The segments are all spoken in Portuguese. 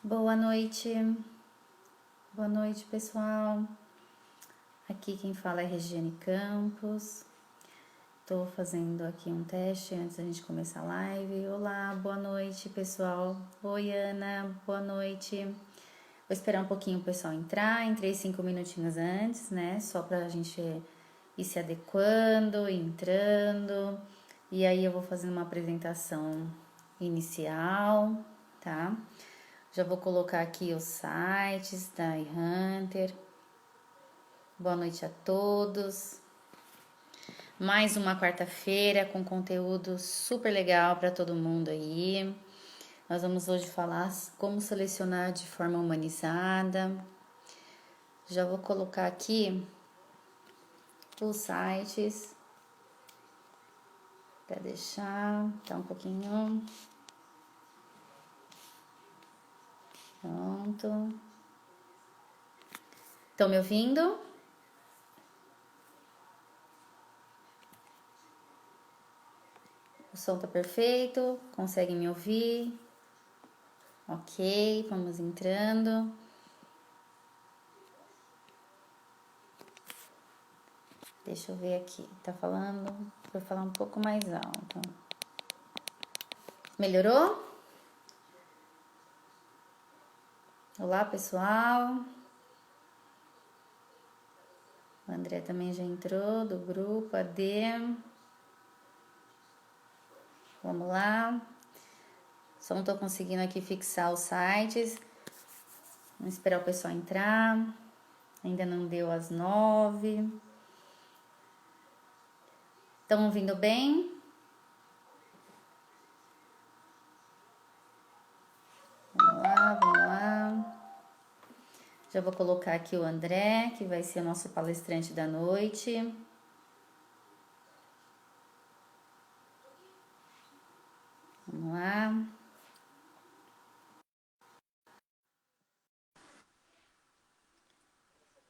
Boa noite pessoal. Aqui quem fala é Regiane Campos. Tô fazendo aqui um teste antes da gente começar a live. Olá, boa noite pessoal. Oi Ana, boa noite. Vou esperar um pouquinho o pessoal entrar, entrei 5 minutinhos antes, né? Só pra gente ir se adequando, entrando. E aí eu vou fazendo uma apresentação inicial, tá? Já vou colocar aqui os sites da iHunter. Boa noite a todos. Mais uma quarta-feira com conteúdo super legal para todo mundo aí. Nós vamos hoje falar como selecionar de forma humanizada. Já vou colocar aqui os sites para deixar, tá um pouquinho. Pronto. Estão me ouvindo? O som tá perfeito? Conseguem me ouvir? Ok, vamos entrando. Deixa eu ver aqui. Tá falando? Vou falar um pouco mais alto. Melhorou? Olá, pessoal. O André também já entrou do grupo AD. Vamos lá. Só não tô conseguindo aqui fixar os sites. Vamos esperar o pessoal entrar. Ainda não deu as 9. Estão ouvindo bem? Vamos lá. Já vou colocar aqui o André, que vai ser o nosso palestrante da noite. Vamos lá.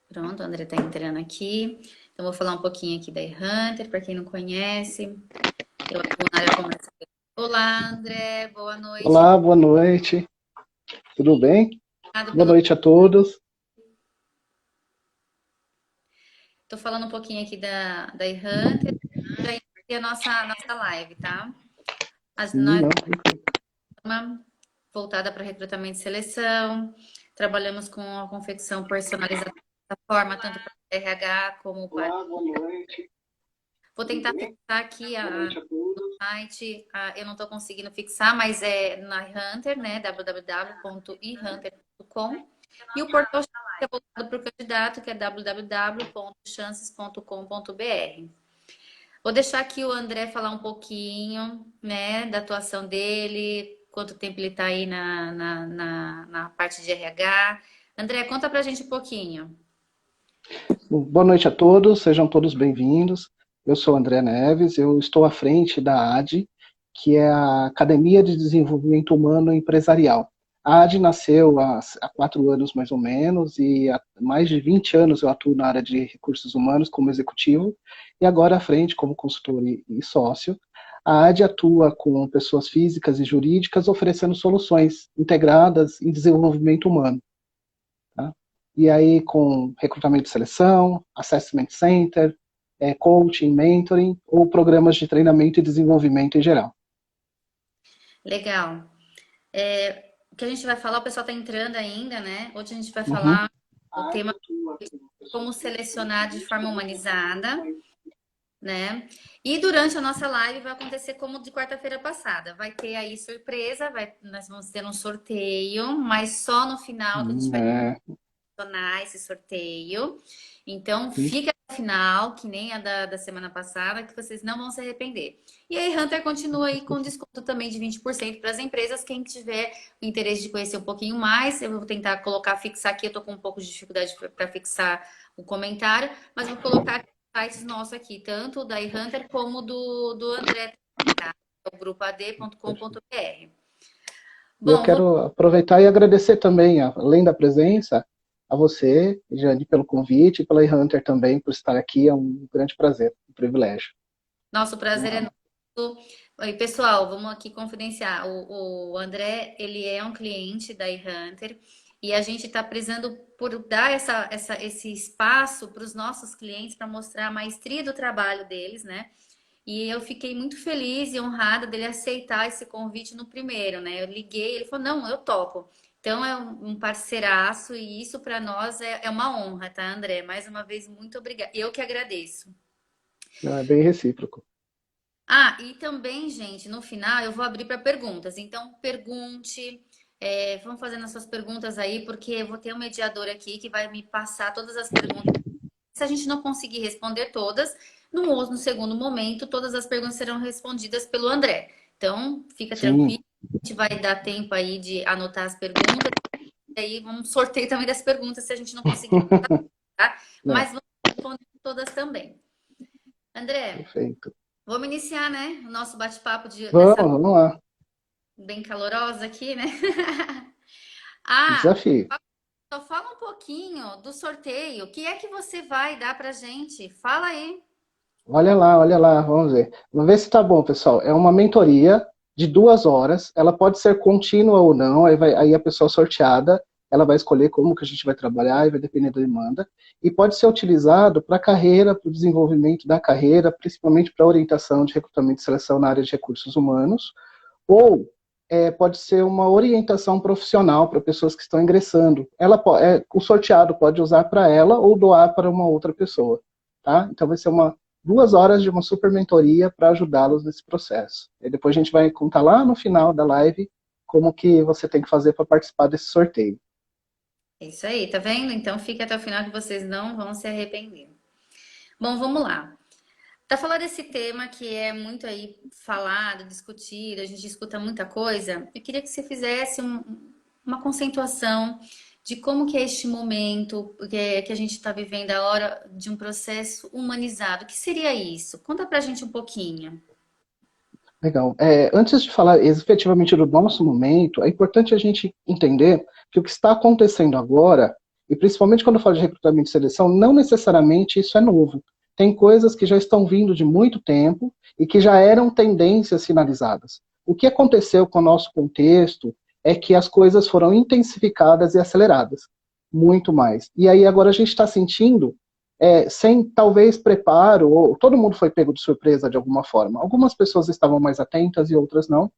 Pronto, o André tá entrando aqui. Então, vou falar um pouquinho aqui da iHunter, para quem não conhece. Eu atuo na área comercial. Olá, André, boa noite. Olá, boa noite. Tudo bem? Obrigado Boa pelo... noite a todos. Tô falando um pouquinho aqui da iHunter e a nossa live, tá? Sim, Nós não. uma voltada para recrutamento e seleção. Trabalhamos com a confecção personalizada da forma, tanto para RH como para... Olá, boa noite. Vou Tudo tentar bem? fixar aqui Boa noite a todos. site, eu não estou conseguindo fixar, mas é na iHunter, né? www.ihunter.com. E o portal é voltado para o candidato, que é www.chances.com.br. Vou deixar aqui o André falar um pouquinho, né, da atuação dele, quanto tempo ele está aí na parte de RH. André, conta pra gente um pouquinho. Boa noite a todos, sejam todos bem-vindos. Eu sou André Neves, eu estou à frente da AD, que é a Academia de Desenvolvimento Humano Empresarial. A AD nasceu há 4 anos, mais ou menos, e há mais de 20 anos eu atuo na área de recursos humanos como executivo, e agora à frente como consultor e sócio. A AD atua com pessoas físicas e jurídicas, oferecendo soluções integradas em desenvolvimento humano. Tá? E aí com recrutamento e seleção, assessment center, coaching, mentoring ou programas de treinamento e desenvolvimento em geral. Legal. O que a gente vai falar, o pessoal está entrando ainda, né? Hoje a gente vai Uhum. falar o tema como selecionar de forma humanizada, né? E durante a nossa live vai acontecer como de quarta-feira passada. Vai ter aí surpresa, nós vamos ter um sorteio, mas só no final que a gente vai É, selecionar esse sorteio. Então, sim. fica até o final, que nem a da semana passada, que vocês não vão se arrepender. E aí, Hunter continua aí com desconto também de 20% para as empresas. Quem tiver o interesse de conhecer um pouquinho mais, eu vou tentar colocar, fixar aqui. Eu tô com um pouco de dificuldade para fixar o comentário, mas vou colocar aqui os sites nossos aqui, tanto da iHunter como do André, tá? É o grupo ad.com.br. Eu Bom, quero aproveitar e agradecer também, além da presença, a você, Jane, pelo convite, e pela Hunter também por estar aqui. É um grande prazer, um privilégio. nosso prazer é Honra. nosso. Oi, pessoal, vamos aqui confidenciar. O André, ele é um cliente da iHunter e a gente está prezando por dar esse espaço para os nossos clientes para mostrar a maestria do trabalho deles, né? E eu fiquei muito feliz e honrada dele aceitar esse convite no primeiro, né? Eu liguei, ele falou: não, eu topo. Então é um parceiraço e isso para nós é uma honra, tá, André? Mais uma vez, muito obrigada. Eu que agradeço. Não, é bem recíproco. Ah, e também, gente, no final eu vou abrir para perguntas. Então, pergunte, vamos fazendo as suas perguntas aí, porque eu vou ter um mediador aqui que vai me passar todas as perguntas. Se a gente não conseguir responder todas, no segundo momento, todas as perguntas serão respondidas pelo André. Então, fica Sim, tranquilo, a gente vai dar tempo aí de anotar as perguntas, e aí vamos sorteio também das perguntas se a gente não conseguir, tá? não, Mas vamos responder todas também. André, perfeito. vamos iniciar, né? O nosso bate-papo Vamos, nessa vamos lá. bem calorosa aqui, né? Ah, Desafio. só fala um pouquinho do sorteio. O que é que você vai dar pra gente? Fala aí. Olha lá, vamos ver. Vamos ver se tá bom, pessoal. É uma mentoria de 2 horas. Ela pode ser contínua ou não. Aí a pessoa sorteada, ela vai escolher como que a gente vai trabalhar e vai depender da demanda. E pode ser utilizado para a carreira, para o desenvolvimento da carreira, principalmente para orientação de recrutamento e seleção na área de recursos humanos. Ou pode ser uma orientação profissional para pessoas que estão ingressando. O sorteado pode usar para ela ou doar para uma outra pessoa. Tá? Então vai ser 2 horas de uma super mentoria para ajudá-los nesse processo. E depois a gente vai contar lá no final da live como que você tem que fazer para participar desse sorteio. É isso aí, tá vendo? Então fica até o final que vocês não vão se arrepender. Bom, vamos lá. Tá falando desse tema que é muito aí falado, discutido, a gente escuta muita coisa. Eu queria que você fizesse uma conceituação de como que é este momento que a gente está vivendo a hora de um processo humanizado. O que seria isso? Conta pra gente um pouquinho. Legal. Antes de falar efetivamente do nosso momento, é importante a gente entender que o que está acontecendo agora, e principalmente quando eu falo de recrutamento e seleção, não necessariamente isso é novo. Tem coisas que já estão vindo de muito tempo e que já eram tendências sinalizadas. O que aconteceu com o nosso contexto é que as coisas foram intensificadas e aceleradas, muito mais. E aí agora a gente está sentindo sem talvez preparo, ou todo mundo foi pego de surpresa de alguma forma. Algumas pessoas estavam mais atentas e outras não.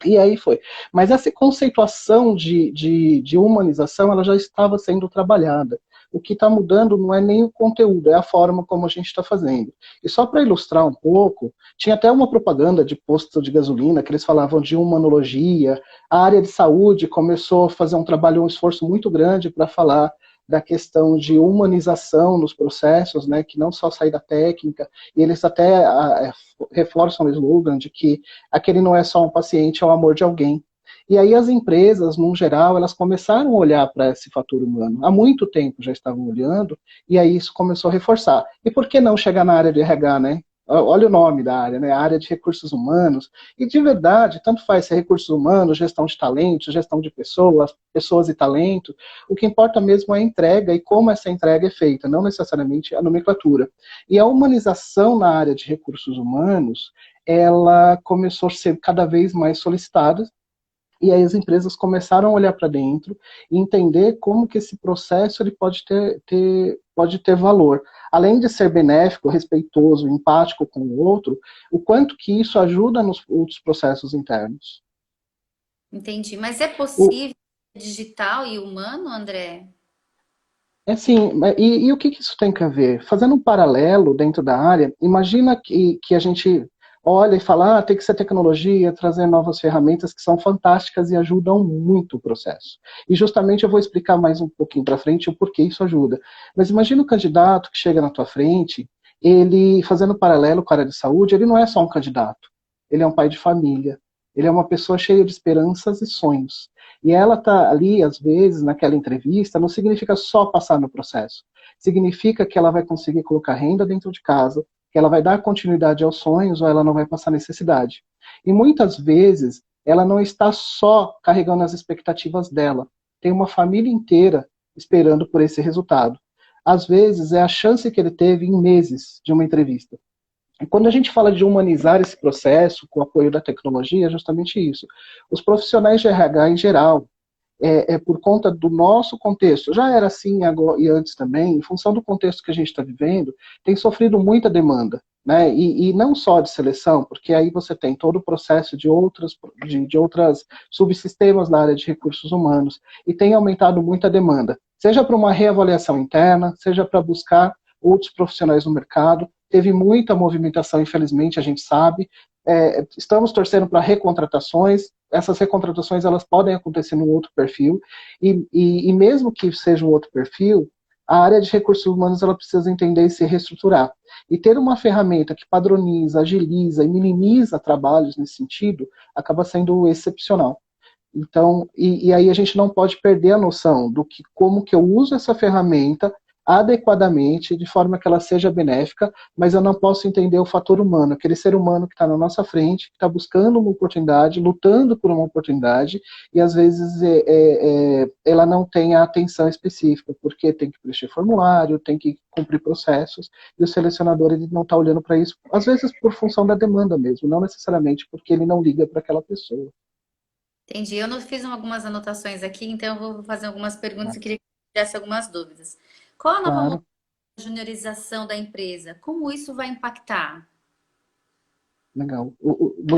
E aí foi. Mas essa conceituação de humanização, ela já estava sendo trabalhada. O que está mudando não é nem o conteúdo, é a forma como a gente está fazendo. E só para ilustrar um pouco, tinha até uma propaganda de posto de gasolina que eles falavam de humanologia. A área de saúde começou a fazer um trabalho, um esforço muito grande para falar da questão de humanização nos processos, né, que não só sair da técnica, e eles até reforçam o slogan de que aquele não é só um paciente, é o amor de alguém. E aí as empresas, no geral, elas começaram a olhar para esse fator humano. Há muito tempo já estavam olhando, e aí isso começou a reforçar. E por que não chegar na área de RH, né? Olha o nome da área, né? A área de recursos humanos. E de verdade, tanto faz se é recursos humanos, gestão de talentos, gestão de pessoas, pessoas e talento. O que importa mesmo é a entrega e como essa entrega é feita, não necessariamente a nomenclatura. E a humanização na área de recursos humanos, ela começou a ser cada vez mais solicitada, e aí as empresas começaram a olhar para dentro e entender como que esse processo ele pode ter valor. Além de ser benéfico, respeitoso, empático com o outro, o quanto que isso ajuda nos outros processos internos. Entendi. Mas é O, possível digital e humano, André? É assim, e o que isso tem a ver? Fazendo um paralelo dentro da área, imagina que a gente olha e fala, tem que ser tecnologia, trazer novas ferramentas que são fantásticas e ajudam muito o processo. E justamente eu vou explicar mais um pouquinho para frente o porquê isso ajuda. Mas imagina o candidato que chega na tua frente, ele, fazendo um paralelo com a área de saúde, ele não é só um candidato, ele é um pai de família, ele é uma pessoa cheia de esperanças e sonhos. E ela tá ali, às vezes, naquela entrevista, não significa só passar no processo. Significa que ela vai conseguir colocar renda dentro de casa, que ela vai dar continuidade aos sonhos ou ela não vai passar necessidade. E muitas vezes ela não está só carregando as expectativas dela. Tem uma família inteira esperando por esse resultado. Às vezes é a chance que ele teve em meses de uma entrevista. Quando a gente fala de humanizar esse processo com o apoio da tecnologia, é justamente isso. Os profissionais de RH em geral, por conta do nosso contexto, já era assim agora, e antes também, em função do contexto que a gente está vivendo, tem sofrido muita demanda, né? E não só de seleção, porque aí você tem todo o processo de outras subsistemas na área de recursos humanos, e tem aumentado muito a demanda, seja para uma reavaliação interna, seja para buscar outros profissionais no mercado. Teve muita movimentação, infelizmente, a gente sabe. Estamos torcendo para recontratações. Essas recontratações elas podem acontecer num outro perfil, e mesmo que seja um outro perfil, a área de recursos humanos ela precisa entender e se reestruturar. E ter uma ferramenta que padroniza, agiliza e minimiza trabalhos nesse sentido acaba sendo excepcional. Então, e aí a gente não pode perder a noção do que como que eu uso essa ferramenta adequadamente, de forma que ela seja benéfica, mas eu não posso entender o fator humano, aquele ser humano que está na nossa frente, que está buscando uma oportunidade, lutando por uma oportunidade, e às vezes ela não tem a atenção específica, porque tem que preencher formulário, tem que cumprir processos, e o selecionador ele não está olhando para isso, às vezes por função da demanda mesmo, não necessariamente porque ele não liga para aquela pessoa. Entendi. Eu não fiz algumas anotações aqui, então eu vou fazer algumas perguntas e Mas, queria que você tivesse algumas dúvidas. Qual a nova modalidade claro. de juniorização da empresa? Como isso vai impactar? Legal.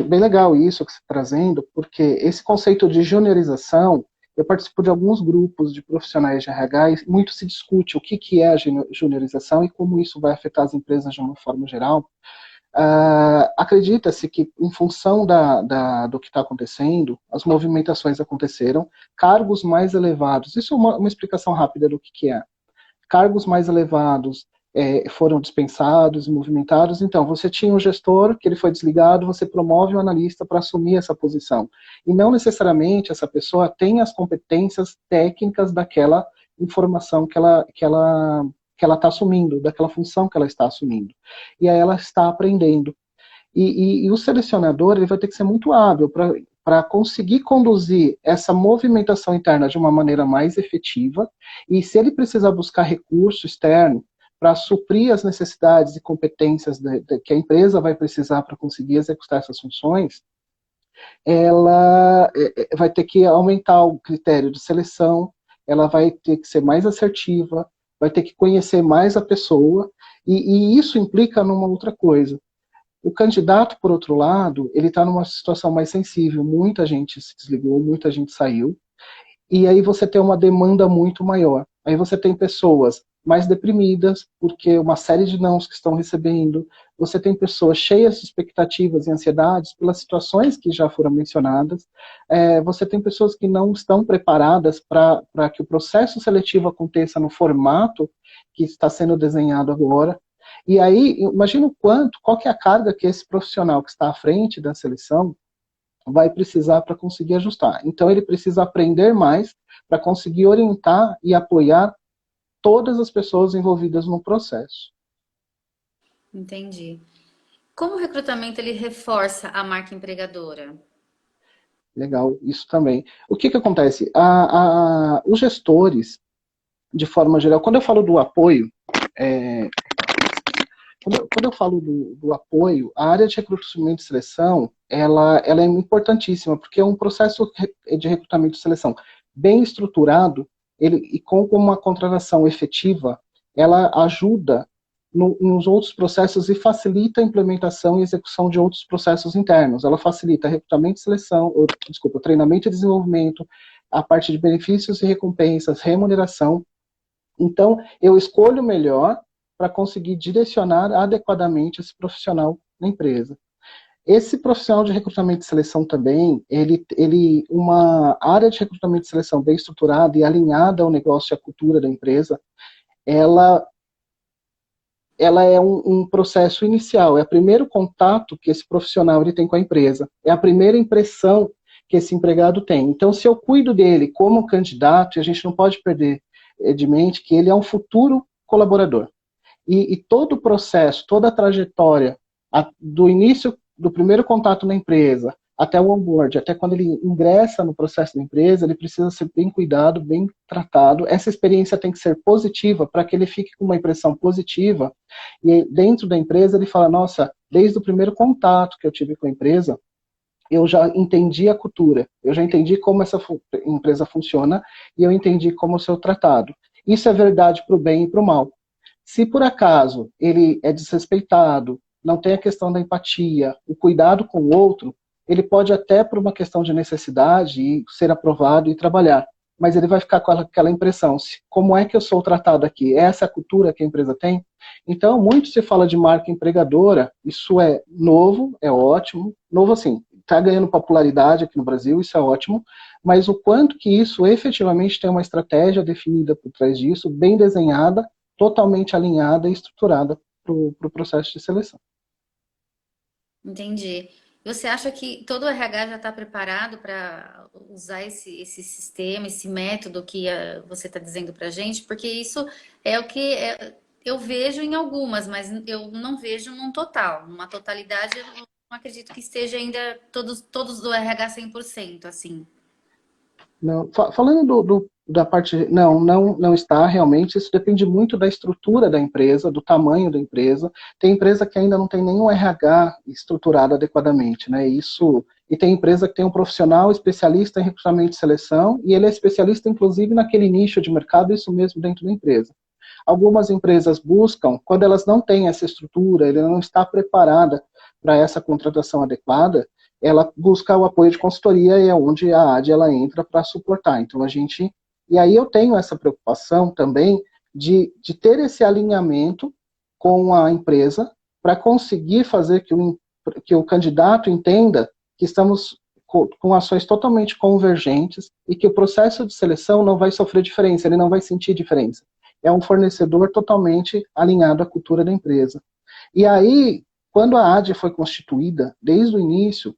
Bem legal isso que você está trazendo, porque esse conceito de juniorização, eu participo de alguns grupos de profissionais de RH e muito se discute o que é a juniorização e como isso vai afetar as empresas de uma forma geral. Acredita-se que, em função do que está acontecendo, as movimentações aconteceram, cargos mais elevados, isso é uma explicação rápida do que é. Cargos mais elevados foram dispensados e movimentados. Então, você tinha um gestor que ele foi desligado, você promove um analista para assumir essa posição. E não necessariamente essa pessoa tem as competências técnicas daquela informação que ela está assumindo, daquela função que ela está assumindo. E aí ela está aprendendo. E o selecionador ele vai ter que ser muito hábil para conseguir conduzir essa movimentação interna de uma maneira mais efetiva, e se ele precisar buscar recurso externo para suprir as necessidades e competências que a empresa vai precisar para conseguir executar essas funções, ela vai ter que aumentar o critério de seleção, ela vai ter que ser mais assertiva, vai ter que conhecer mais a pessoa, e isso implica numa outra coisa. O candidato, por outro lado, ele está numa situação mais sensível. Muita gente se desligou, muita gente saiu. E aí você tem uma demanda muito maior. Aí você tem pessoas mais deprimidas, porque uma série de nãos que estão recebendo. Você tem pessoas cheias de expectativas e ansiedades pelas situações que já foram mencionadas. Você tem pessoas que não estão preparadas para que o processo seletivo aconteça no formato que está sendo desenhado agora. E aí, imagina qual que é a carga que esse profissional que está à frente da seleção vai precisar para conseguir ajustar. Então, ele precisa aprender mais para conseguir orientar e apoiar todas as pessoas envolvidas no processo. Entendi. Como o recrutamento ele reforça a marca empregadora? Legal, isso também. O que acontece? Os gestores, de forma geral, quando eu falo do apoio, é, quando eu falo do apoio, a área de recrutamento e seleção, ela é importantíssima, porque é um processo de recrutamento e seleção bem estruturado, e com uma contratação efetiva, ela ajuda nos outros processos e facilita a implementação e execução de outros processos internos. Ela facilita recrutamento e seleção, desculpa, treinamento e desenvolvimento, a parte de benefícios e recompensas, remuneração. Então, eu escolho o melhor para conseguir direcionar adequadamente esse profissional na empresa. Esse profissional de recrutamento e seleção também, uma área de recrutamento e seleção bem estruturada e alinhada ao negócio e à cultura da empresa, ela, ela é um processo inicial, é o primeiro contato que esse profissional ele tem com a empresa, é a primeira impressão que esse empregado tem. Então, se eu cuido dele como candidato, e a gente não pode perder de mente que ele é um futuro colaborador. E todo o processo, toda a trajetória do início do primeiro contato na empresa, até o onboard, até quando ele ingressa no processo da empresa, ele precisa ser bem cuidado, bem tratado. Essa experiência tem que ser positiva para que ele fique com uma impressão positiva e dentro da empresa ele fala, nossa, desde o primeiro contato que eu tive com a empresa, eu já entendi a cultura, eu já entendi como essa empresa funciona e eu entendi como eu sou tratado. Isso é verdade para o bem e para o mal. Se por acaso ele é desrespeitado, não tem a questão da empatia, o cuidado com o outro, ele pode até, por uma questão de necessidade, ser aprovado e trabalhar. Mas ele vai ficar com aquela impressão, como é que eu sou tratado aqui? Essa é a cultura que a empresa tem? Então, muito se fala de marca empregadora, isso é novo, é ótimo, novo assim, está ganhando popularidade aqui no Brasil, isso é ótimo, mas o quanto que isso efetivamente tem uma estratégia definida por trás disso, bem desenhada, totalmente alinhada e estruturada para o processo de seleção. Entendi. Você acha que todo o RH já está preparado para usar esse sistema, esse método que você está dizendo para a gente? Porque isso é o que eu vejo em algumas, mas eu não vejo num total. Numa totalidade, eu não acredito que esteja ainda todos do RH 100%, assim. Não, falando da parte, não está realmente, isso depende muito da estrutura da empresa, do tamanho da empresa. Tem empresa que ainda não tem nenhum RH estruturado adequadamente, né? Isso, e tem empresa que tem um profissional especialista em recrutamento e seleção, e ele é especialista, inclusive, naquele nicho de mercado, isso mesmo dentro da empresa. Algumas empresas buscam, quando elas não têm essa estrutura, ele não está preparada para essa contratação adequada, ela busca o apoio de consultoria e é onde a AD ela entra para suportar. Então a gente, e aí eu tenho essa preocupação também de ter esse alinhamento com a empresa para conseguir fazer que o candidato entenda que estamos com ações totalmente convergentes e que o processo de seleção não vai sofrer diferença, ele não vai sentir diferença. É um fornecedor totalmente alinhado à cultura da empresa. E aí, quando a AD foi constituída, desde o início,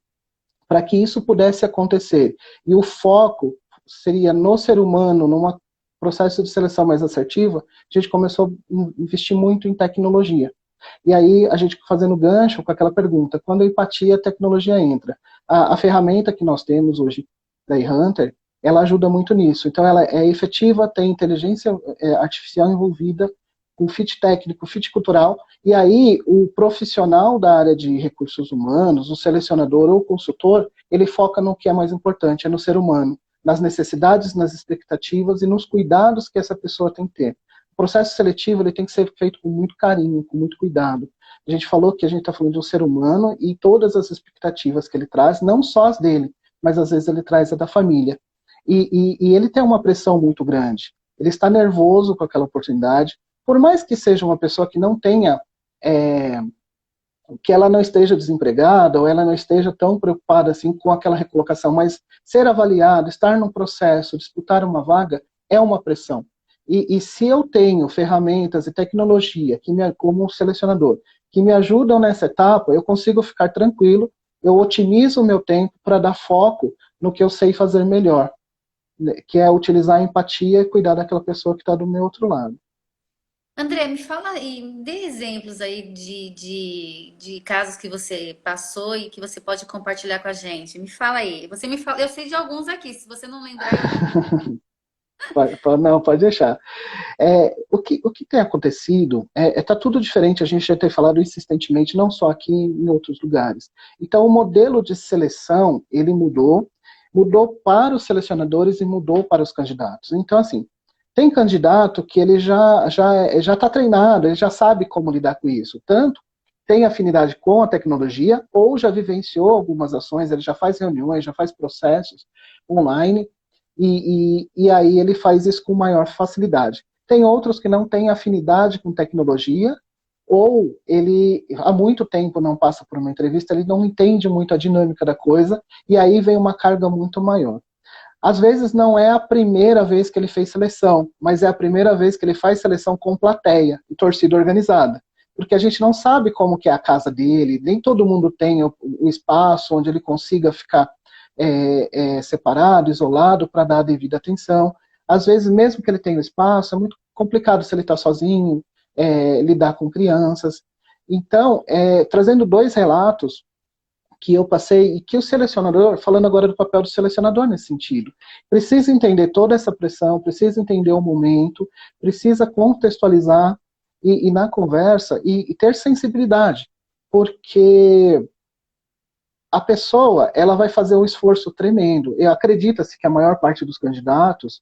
para que isso pudesse acontecer, e o foco seria no ser humano, num processo de seleção mais assertiva, a gente começou a investir muito em tecnologia. E aí, a gente fazendo gancho com aquela pergunta, quando a empatia, a tecnologia entra. A ferramenta que nós temos hoje da eHunter, ela ajuda muito nisso. Então, ela é efetiva, tem inteligência artificial envolvida, com fit técnico, fit cultural, e aí o profissional da área de recursos humanos, o selecionador ou o consultor, ele foca no que é mais importante, é no ser humano, nas necessidades, nas expectativas e nos cuidados que essa pessoa tem que ter. O processo seletivo ele tem que ser feito com muito carinho, com muito cuidado. A gente falou que a gente está falando de um ser humano e todas as expectativas que ele traz, não só as dele, mas às vezes ele traz a da família. E ele tem uma pressão muito grande. Ele está nervoso com aquela oportunidade, por mais que seja uma pessoa que não tenha, que ela não esteja desempregada, ou ela não esteja tão preocupada assim com aquela recolocação, mas ser avaliado, estar num processo, disputar uma vaga, é uma pressão. E se eu tenho ferramentas e tecnologia, como um selecionador, que me ajudam nessa etapa, eu consigo ficar tranquilo, eu otimizo o meu tempo para dar foco no que eu sei fazer melhor, que é utilizar a empatia e cuidar daquela pessoa que está do meu outro lado. André, me fala e me dê exemplos aí de casos que você passou e que você pode compartilhar com a gente. Me fala aí. Você me fala, eu sei de alguns aqui. Se você não lembrar, eu lembro. Não, pode deixar. O que tem acontecido tá tudo diferente, a gente já tem falado insistentemente, não só aqui em outros lugares. Então, o modelo de seleção, ele mudou para os selecionadores e mudou para os candidatos. Então, assim, tem candidato que ele já está treinado, ele já sabe como lidar com isso. Tanto tem afinidade com a tecnologia, ou já vivenciou algumas ações, ele já faz reuniões, já faz processos online, e aí ele faz isso com maior facilidade. Tem outros que não têm afinidade com tecnologia, ou ele há muito tempo não passa por uma entrevista, ele não entende muito a dinâmica da coisa, e aí vem uma carga muito maior. Às vezes não é a primeira vez que ele fez seleção, mas é a primeira vez que ele faz seleção com plateia e torcida organizada. Porque a gente não sabe como que é a casa dele, nem todo mundo tem o espaço onde ele consiga ficar separado, isolado, para dar a devida atenção. Às vezes, mesmo que ele tenha o espaço, é muito complicado se ele está sozinho, lidar com crianças. Então, trazendo dois relatos que eu passei e que o selecionador, falando agora do papel do selecionador nesse sentido, precisa entender toda essa pressão, precisa entender o momento, precisa contextualizar e na conversa e ter sensibilidade, porque a pessoa ela vai fazer um esforço tremendo. E acredita-se que a maior parte dos candidatos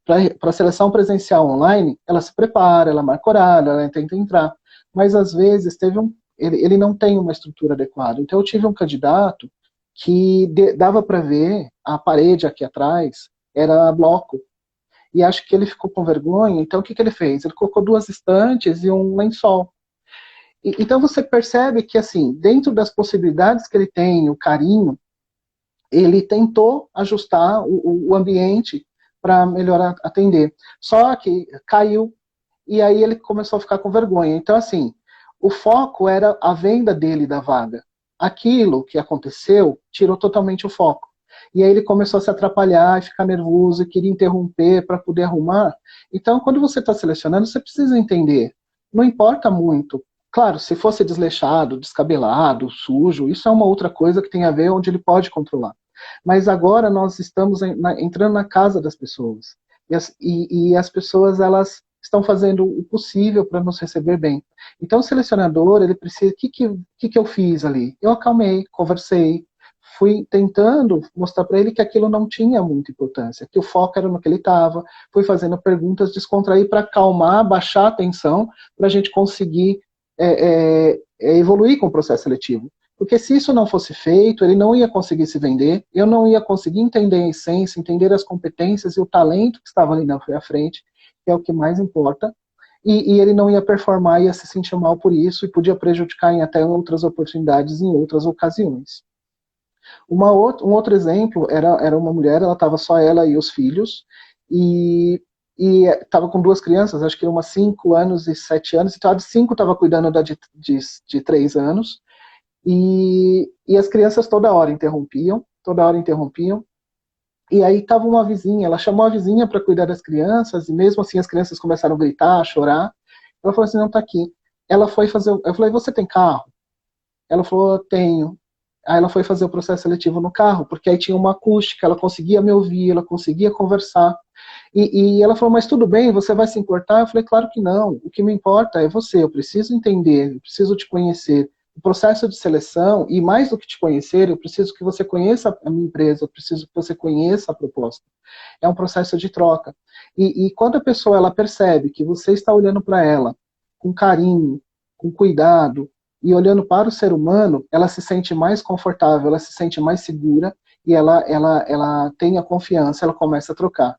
para a seleção presencial online, ela se prepara, ela marca horário, ela tenta entrar, mas às vezes ele não tem uma estrutura adequada. Então eu tive um candidato que dava para ver a parede aqui atrás era bloco, e acho que ele ficou com vergonha, então o que ele fez? Ele colocou 2 estantes e um lençol. Então você percebe que, assim, dentro das possibilidades que ele tem, o carinho, ele tentou ajustar o ambiente para melhorar atender. Só que caiu e aí ele começou a ficar com vergonha. Então, assim, o foco era a venda dele da vaga. Aquilo que aconteceu tirou totalmente o foco. E aí ele começou a se atrapalhar e ficar nervoso e queria interromper para poder arrumar. Então, quando você está selecionando, você precisa entender. Não importa muito. Claro, se fosse desleixado, descabelado, sujo, isso é uma outra coisa que tem a ver onde ele pode controlar. Mas agora nós estamos entrando na casa das pessoas. E as pessoas, elas estão fazendo o possível para nos receber bem. Então o selecionador, ele precisa, o que eu fiz ali? Eu acalmei, conversei, fui tentando mostrar para ele que aquilo não tinha muita importância, que o foco era no que ele estava, fui fazendo perguntas, descontrair para acalmar, baixar a tensão, para a gente conseguir evoluir com o processo seletivo. Porque se isso não fosse feito, ele não ia conseguir se vender, eu não ia conseguir entender a essência, entender as competências e o talento que estava ali na frente, que é o que mais importa, e ele não ia performar, ia se sentir mal por isso, e podia prejudicar em até outras oportunidades, em outras ocasiões. Um outro exemplo era uma mulher, ela estava só ela e os filhos, e estava com 2 crianças, acho que umas 5 anos e 7 anos, então a de 5 estava cuidando da de 3 anos, e as crianças toda hora interrompiam, e aí estava uma vizinha, ela chamou a vizinha para cuidar das crianças, e mesmo assim as crianças começaram a gritar, a chorar. Ela falou assim, não, tá aqui. Ela foi fazer, eu falei, você tem carro? Ela falou, tenho. Aí ela foi fazer o processo seletivo no carro, porque aí tinha uma acústica, ela conseguia me ouvir, ela conseguia conversar. E ela falou, mas tudo bem, você vai se importar? Eu falei, claro que não. O que me importa é você, eu preciso entender, eu preciso te conhecer. O processo de seleção, e mais do que te conhecer, eu preciso que você conheça a minha empresa, eu preciso que você conheça a proposta. É um processo de troca. E quando a pessoa ela percebe que você está olhando para ela com carinho, com cuidado, e olhando para o ser humano, ela se sente mais confortável, ela se sente mais segura, e ela tem a confiança, ela começa a trocar.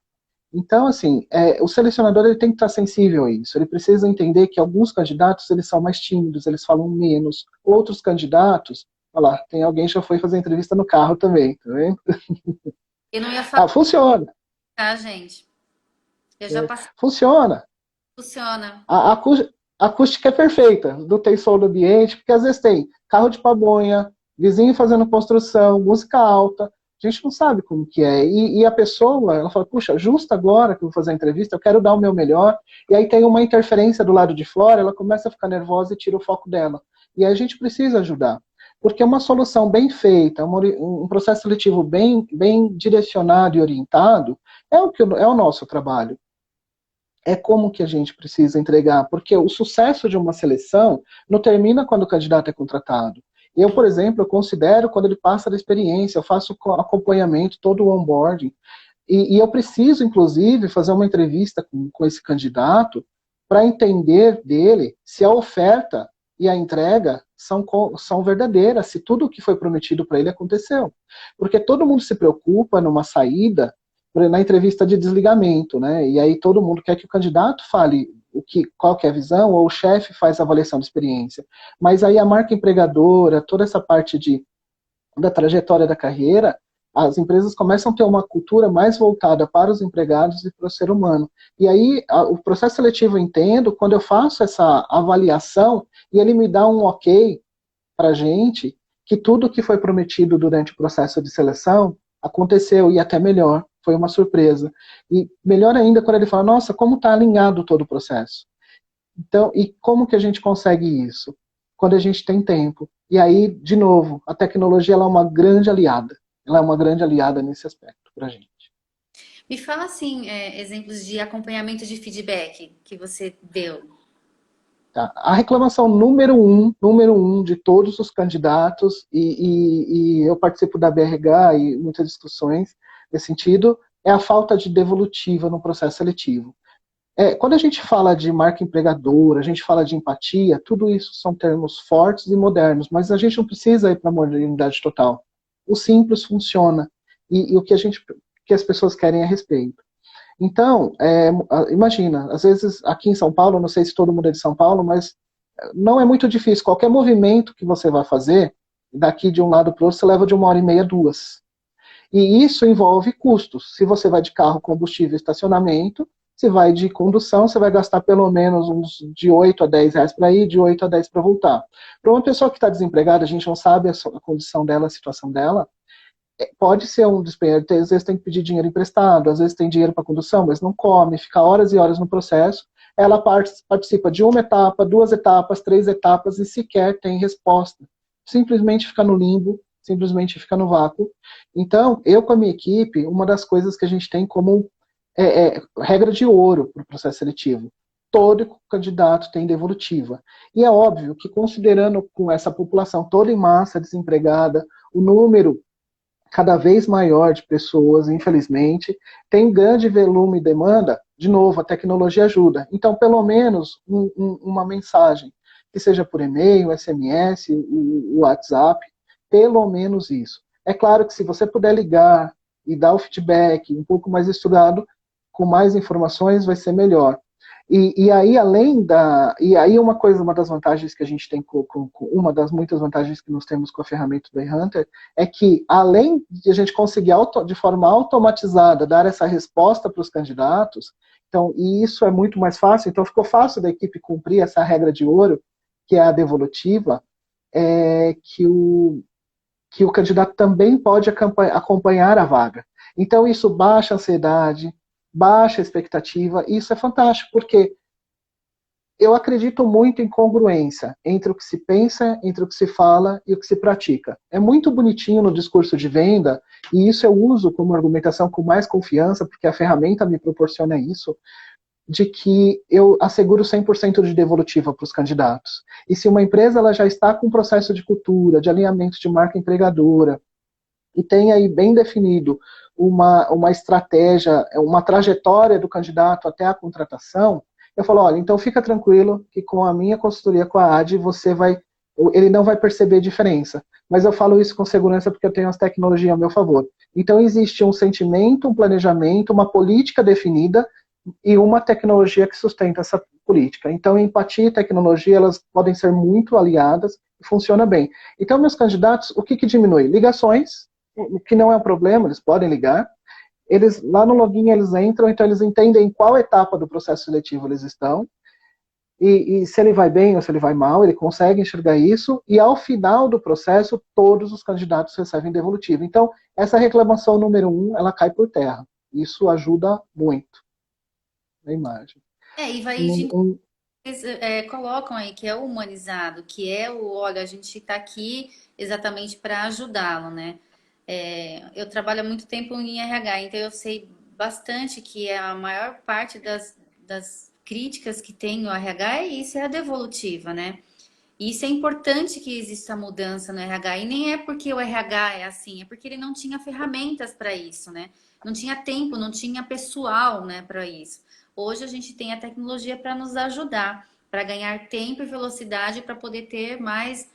Então, assim, o selecionador ele tem que estar sensível a isso. Ele precisa entender que alguns candidatos eles são mais tímidos, eles falam menos. Outros candidatos, olha lá, tem alguém que já foi fazer entrevista no carro também, tá vendo? Eu não ia falar, Funciona. tá, gente? Eu já passei, Funciona. funciona. A acústica é perfeita, não tem som do ambiente, porque às vezes tem carro de pamonha, vizinho fazendo construção, música alta, a gente não sabe como que é. E a pessoa, ela fala, puxa, justo agora que eu vou fazer a entrevista, eu quero dar o meu melhor, e aí tem uma interferência do lado de fora, ela começa a ficar nervosa e tira o foco dela. E aí a gente precisa ajudar. Porque uma solução bem feita, um processo seletivo bem direcionado e orientado, é o nosso trabalho. É como que a gente precisa entregar, porque o sucesso de uma seleção não termina quando o candidato é contratado. Eu, por exemplo, eu considero quando ele passa da experiência, eu faço acompanhamento, todo o onboarding, e eu preciso, inclusive, fazer uma entrevista com esse candidato para entender dele se a oferta e a entrega são verdadeiras, se tudo o que foi prometido para ele aconteceu. Porque todo mundo se preocupa numa saída na entrevista de desligamento, né? E aí todo mundo quer que o candidato fale qual que é a visão, ou o chefe faz a avaliação de experiência. Mas aí a marca empregadora, toda essa parte da trajetória da carreira, as empresas começam a ter uma cultura mais voltada para os empregados e para o ser humano. E aí o processo seletivo eu entendo quando eu faço essa avaliação e ele me dá um ok para a gente que tudo que foi prometido durante o processo de seleção aconteceu e até melhor, foi uma surpresa. E melhor ainda quando ele fala, nossa, como está alinhado todo o processo. Então, e como que a gente consegue isso? quando a gente tem tempo. E aí, de novo, a tecnologia ela é uma grande aliada. Ela é uma grande aliada nesse aspecto para a gente. Me fala assim, exemplos de acompanhamento de feedback que você deu. Tá? A reclamação número um de todos os candidatos, e eu participo da BRH e muitas discussões nesse sentido, é a falta de devolutiva no processo seletivo. Quando a gente fala de marca empregadora, a gente fala de empatia, tudo isso são termos fortes e modernos, mas a gente não precisa ir para a modernidade total. O simples funciona, e o que as pessoas querem a respeito. Então, imagina, às vezes aqui em São Paulo, não sei se todo mundo é de São Paulo, mas não é muito difícil. Qualquer movimento que você vai fazer, daqui de um lado para o outro, você leva de 1h30, 2. E isso envolve custos. Se você vai de carro, combustível, estacionamento, se vai de condução, você vai gastar pelo menos uns de 8 a 10 reais para ir, de 8 a 10 para voltar. Para uma pessoa que está desempregada, a gente não sabe a condição dela, a situação dela, pode ser um despenho. Às vezes tem que pedir dinheiro emprestado, às vezes tem dinheiro para condução, mas não come, fica horas e horas no processo. Ela participa de uma etapa, 2 etapas, 3 etapas e sequer tem resposta. Simplesmente fica no limbo, simplesmente fica no vácuo. Então, eu com a minha equipe, uma das coisas que a gente tem como regra de ouro para o processo seletivo, todo candidato tem devolutiva. E é óbvio que, considerando com essa população toda em massa desempregada, o número cada vez maior de pessoas, infelizmente, tem grande volume e demanda, de novo, a tecnologia ajuda. Então, pelo menos uma mensagem, que seja por e-mail, SMS, o WhatsApp, pelo menos isso. É claro que se você puder ligar e dar o feedback um pouco mais estudado, com mais informações, vai ser melhor. E aí, uma das vantagens que a gente tem, uma das muitas vantagens que nós temos com a ferramenta do eHunter, é que, além de a gente conseguir de forma automatizada dar essa resposta para os candidatos, então, e isso é muito mais fácil, então ficou fácil da equipe cumprir essa regra de ouro, que é a devolutiva, que o candidato também pode acompanhar a vaga. Então, isso baixa a ansiedade, baixa a expectativa, e isso é fantástico, porque eu acredito muito em congruência entre o que se pensa, entre o que se fala e o que se pratica. É muito bonitinho no discurso de venda, e isso eu uso como argumentação com mais confiança, porque a ferramenta me proporciona isso, de que eu asseguro 100% de devolutiva para os candidatos. E se uma empresa ela já está com um processo de cultura, de alinhamento de marca empregadora, e tem aí bem definido uma estratégia, uma trajetória do candidato até a contratação, eu falo, olha, então fica tranquilo que com a minha consultoria com a AD, ele não vai perceber diferença. Mas eu falo isso com segurança porque eu tenho as tecnologias a meu favor. Então existe um sentimento, um planejamento, uma política definida e uma tecnologia que sustenta essa política. Então empatia e tecnologia, elas podem ser muito aliadas e funciona bem. Então meus candidatos, o que diminui? Ligações, o que não é um problema, eles podem ligar. Eles, lá no login eles entram, então eles entendem em qual etapa do processo seletivo eles estão, e se ele vai bem ou se ele vai mal, ele consegue enxergar isso, e ao final do processo, todos os candidatos recebem devolutivo. Então, essa reclamação número 1, ela cai por terra. Isso ajuda muito na imagem. E vai de eles colocam aí que é o humanizado, que é olha, a gente está aqui exatamente para ajudá-lo, né? Eu trabalho há muito tempo em RH, então eu sei bastante que a maior parte das críticas que tem no RH é a devolutiva, né? E isso é importante que exista mudança no RH. E nem é porque o RH é assim, é porque ele não tinha ferramentas para isso, né? Não tinha tempo, não tinha pessoal, né, para isso. Hoje a gente tem a tecnologia para nos ajudar, para ganhar tempo e velocidade para poder ter mais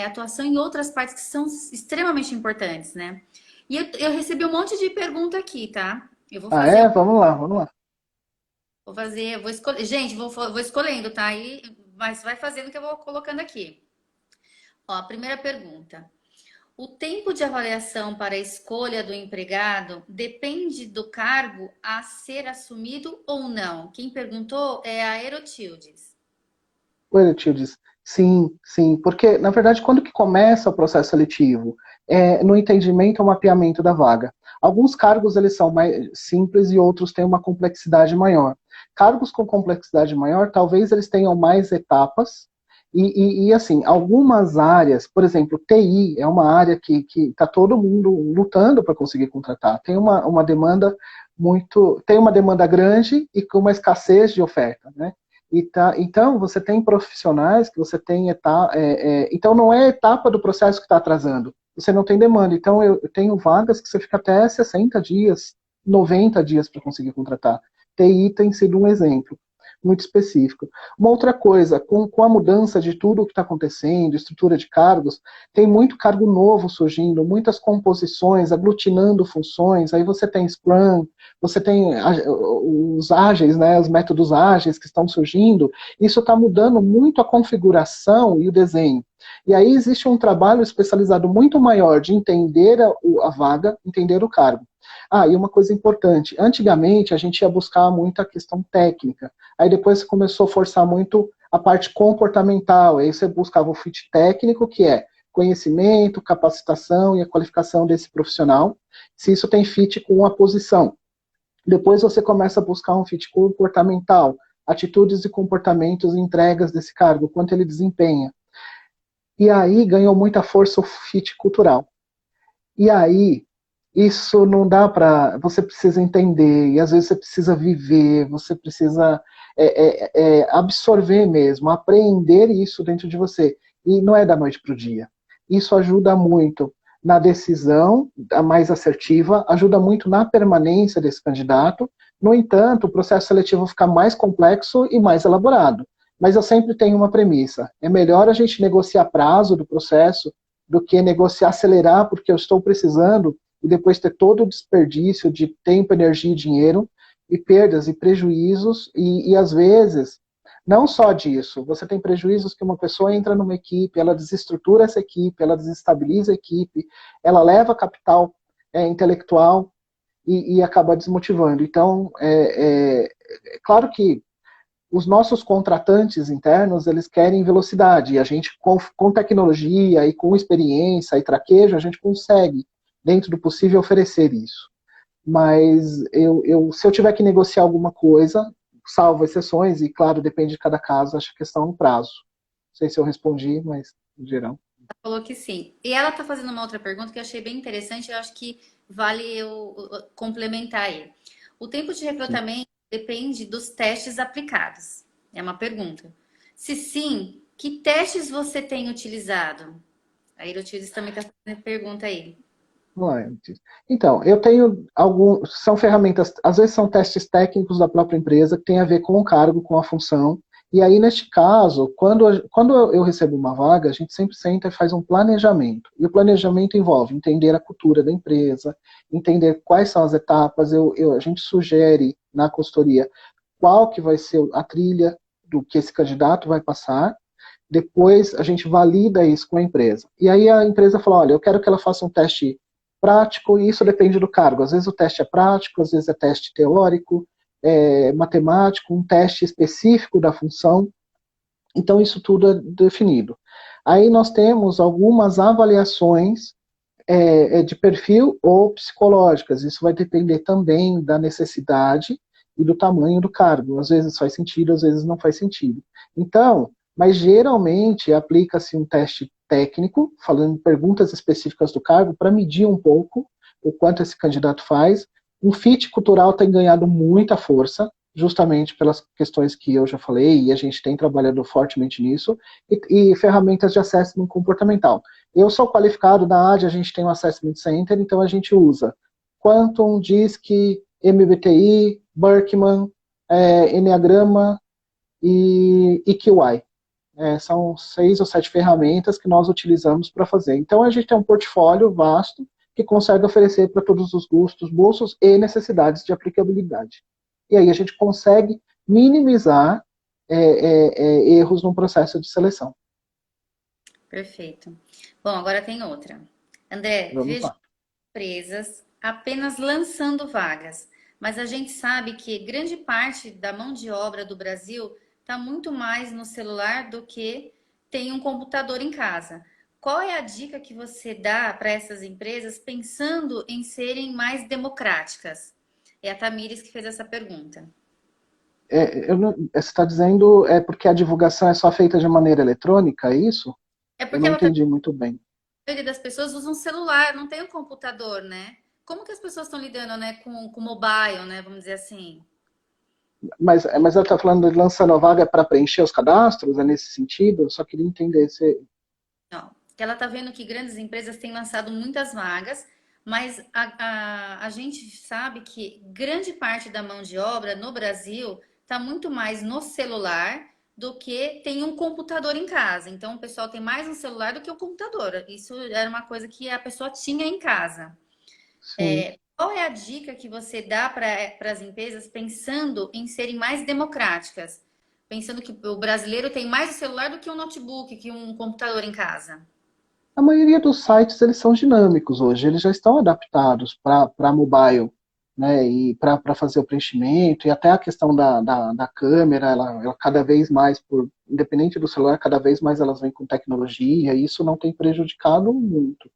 atuação em outras partes que são extremamente importantes, né? E eu recebi um monte de pergunta aqui, tá? Eu vou fazer, Vamos lá, vamos lá. vou escolher. Gente, vou escolhendo, tá? Mas vai fazendo que eu vou colocando aqui. Ó, a primeira pergunta. O tempo de avaliação para a escolha do empregado depende do cargo a ser assumido ou não? Quem perguntou é a Erotildes. Oi, Tildes. Sim, sim, porque, na verdade, quando que começa o processo seletivo? No entendimento ou mapeamento da vaga. Alguns cargos, eles são mais simples e outros têm uma complexidade maior. Cargos com complexidade maior, talvez eles tenham mais etapas E, assim, algumas áreas, por exemplo, TI é uma área que está todo mundo lutando para conseguir contratar. Tem uma demanda tem uma demanda grande e com uma escassez de oferta, né? Então, você tem profissionais que você tem então não é a etapa do processo que está atrasando. Você não tem demanda. Então, eu tenho vagas que você fica até 60 dias, 90 dias para conseguir contratar. TI tem sido um exemplo muito específico. Uma outra coisa, com a mudança de tudo o que está acontecendo, estrutura de cargos, tem muito cargo novo surgindo, muitas composições, aglutinando funções, aí você tem Scrum, você tem os ágeis, né, os métodos ágeis que estão surgindo, isso está mudando muito a configuração e o desenho. E aí existe um trabalho especializado muito maior de entender a vaga, entender o cargo. Ah, e uma coisa importante, antigamente a gente ia buscar muito a questão técnica, aí depois começou a forçar muito a parte comportamental, aí você buscava o fit técnico, que é conhecimento, capacitação e a qualificação desse profissional, se isso tem fit com a posição. Depois você começa a buscar um fit comportamental, atitudes e comportamentos e entregas desse cargo, quanto ele desempenha. E aí ganhou muita força o fit cultural. E aí, isso não dá para. Você precisa entender, e às vezes você precisa viver, você precisa absorver mesmo, aprender isso dentro de você. E não é da noite para o dia. Isso ajuda muito na decisão a mais assertiva, ajuda muito na permanência desse candidato. No entanto, o processo seletivo fica mais complexo e mais elaborado. Mas eu sempre tenho uma premissa: é melhor a gente negociar prazo do processo do que negociar, acelerar, porque eu estou precisando, e depois ter todo o desperdício de tempo, energia e dinheiro, e perdas e prejuízos, e às vezes, não só disso, você tem prejuízos que uma pessoa entra numa equipe, ela desestrutura essa equipe, ela desestabiliza a equipe, ela leva capital intelectual e acaba desmotivando. Então, é claro que os nossos contratantes internos, eles querem velocidade, e a gente, com tecnologia e com experiência e traquejo, a gente consegue, dentro do possível, oferecer isso. Mas se eu tiver que negociar alguma coisa, salvo exceções, e claro, depende de cada caso, acho que a questão é um prazo. Não sei se eu respondi, mas em geral. Falou que sim. E ela tá fazendo uma outra pergunta que eu achei bem interessante, eu acho que vale eu complementar aí. O tempo de Sim. recrutamento depende dos testes aplicados. É uma pergunta. Se sim, que testes você tem utilizado? A Irotides também está fazendo a pergunta aí. Então, eu tenho alguns, são ferramentas, às vezes são testes técnicos da própria empresa que tem a ver com o cargo, com a função. E aí, neste caso, quando eu recebo uma vaga, a gente sempre senta e faz um planejamento. E o planejamento envolve entender a cultura da empresa, entender quais são as etapas. A gente sugere na consultoria qual que vai ser a trilha do que esse candidato vai passar. Depois a gente valida isso com a empresa. E aí a empresa fala, olha, eu quero que ela faça um teste prático, e isso depende do cargo. Às vezes o teste é prático, às vezes é teste teórico, matemático, um teste específico da função. Então isso tudo é definido. Aí nós temos algumas avaliações de perfil ou psicológicas. Isso vai depender também da necessidade e do tamanho do cargo. Às vezes faz sentido, às vezes não faz sentido. Então, mas geralmente aplica-se um teste técnico, falando perguntas específicas do cargo, para medir um pouco o quanto esse candidato faz. Um fit cultural tem ganhado muita força, justamente pelas questões que eu já falei, e a gente tem trabalhado fortemente nisso, e ferramentas de assessment comportamental. Eu sou qualificado da AD, a gente tem um Assessment Center, então a gente usa Quantum, DISC, MBTI, Berkman, Enneagrama e EQI. São 6 ou 7 ferramentas que nós utilizamos para fazer. Então a gente tem um portfólio vasto que consegue oferecer para todos os gostos, bolsos e necessidades de aplicabilidade. E aí a gente consegue minimizar erros no processo de seleção. Perfeito. Bom, agora tem outra. André, Vamos vejo lá. empresas apenas lançando vagas, mas a gente sabe que grande parte da mão de obra do Brasil está muito mais no celular do que tem um computador em casa. Qual é a dica que você dá para essas empresas pensando em serem mais democráticas? É a Tamires que fez essa pergunta. Você está dizendo porque a divulgação é só feita de maneira eletrônica, é isso? É Eu porque não ela tá, entendi muito bem. a maioria das pessoas usa um celular, não tem um computador, né? Como que as pessoas estão lidando, né, com mobile, né, vamos dizer assim? Mas ela está falando de lançando a vaga para preencher os cadastros, é nesse sentido? Eu só queria entender se. Não, que ela está vendo que grandes empresas têm lançado muitas vagas, mas a gente sabe que grande parte da mão de obra no Brasil está muito mais no celular do que tem um computador em casa. Então, o pessoal tem mais um celular do que um computador. Isso era uma coisa que a pessoa tinha em casa. Sim. Qual é a dica que você dá para as empresas pensando em serem mais democráticas? Pensando que o brasileiro tem mais o celular do que um notebook, que um computador em casa. A maioria dos sites eles são dinâmicos hoje, eles já estão adaptados para mobile, né? E para fazer o preenchimento, e até a questão da câmera, ela cada vez mais, independente do celular, cada vez mais elas vêm com tecnologia, e isso não tem prejudicado muito.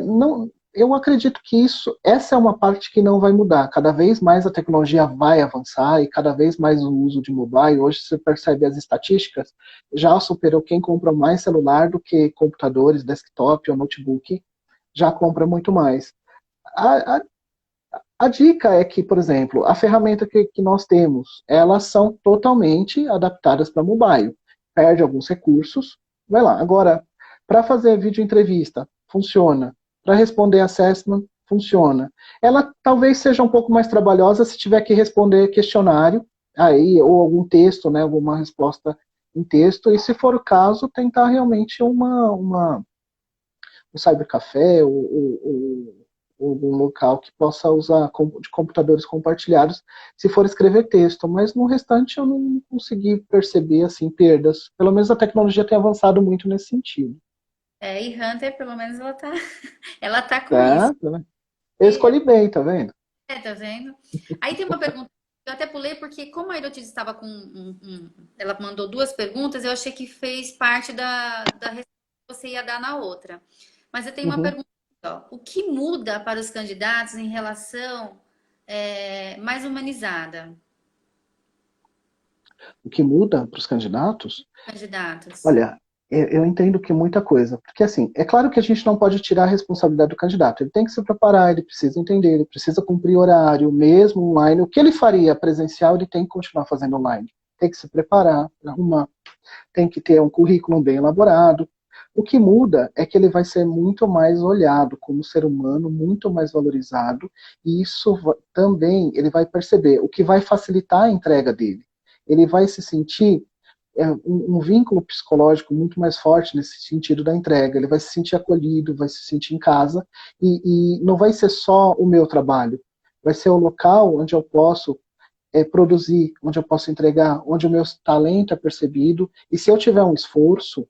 Não, eu acredito que essa é uma parte que não vai mudar. Cada vez mais a tecnologia vai avançar e cada vez mais o uso de mobile. Hoje você percebe as estatísticas, já superou quem compra mais celular do que computadores, desktop ou notebook, já compra muito mais. A, a, a dica é que, por exemplo, a ferramenta que nós temos, elas são totalmente adaptadas para mobile. Perde alguns recursos, vai lá. Agora, para fazer vídeo entrevista, funciona. Para responder assessment, funciona. Ela talvez seja um pouco mais trabalhosa se tiver que responder questionário, aí, ou algum texto, né, alguma resposta em texto, e se for o caso, tentar realmente um cybercafé ou algum local que possa usar de computadores compartilhados se for escrever texto, mas no restante eu não consegui perceber assim perdas. Pelo menos a tecnologia tem avançado muito nesse sentido. E Hunter, pelo menos ela tá com isso. Tá? Eu escolhi bem, tá vendo? Tá vendo? Aí tem uma pergunta que eu até pulei, porque como a Erotiz estava com ela mandou duas perguntas, eu achei que fez parte da resposta que você ia dar na outra. Mas eu tenho uma Uhum. pergunta, ó. O que muda para os candidatos em relação mais humanizada? O que muda para os candidatos? Candidatos. Olha, eu entendo que muita coisa. Porque, assim, é claro que a gente não pode tirar a responsabilidade do candidato. Ele tem que se preparar, ele precisa entender, ele precisa cumprir horário, mesmo online. O que ele faria presencial, ele tem que continuar fazendo online. Tem que se preparar, arrumar, tem que ter um currículo bem elaborado. O que muda é que ele vai ser muito mais olhado como ser humano, muito mais valorizado, e isso também ele vai perceber, o que vai facilitar a entrega dele. Ele vai se sentir um vínculo psicológico muito mais forte nesse sentido da entrega. Ele vai se sentir acolhido, vai se sentir em casa, e não vai ser só o meu trabalho, vai ser o local onde eu posso produzir, onde eu posso entregar, onde o meu talento é percebido, e se eu tiver um esforço,